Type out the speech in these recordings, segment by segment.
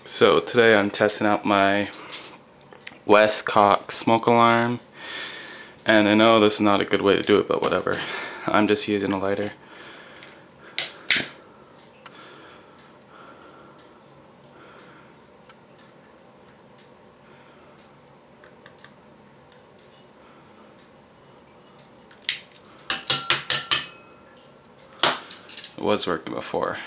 So today I'm testing out my Westclox smoke alarm, and I know this is not a good way to do it, but whatever. I'm just using a lighter. It was working before.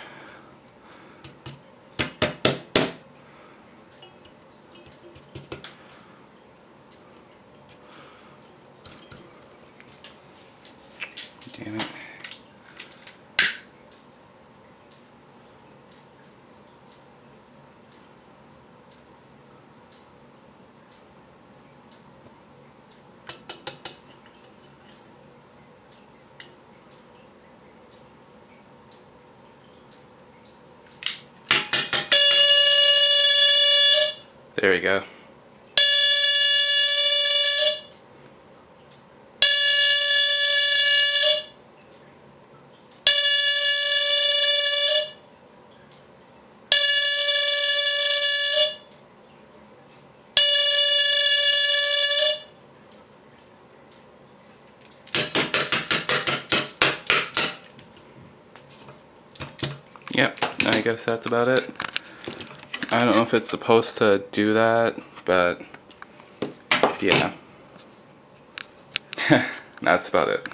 Damn it. There we go. Yep, I guess that's about it. I don't know if it's supposed to do that, but yeah. That's about it.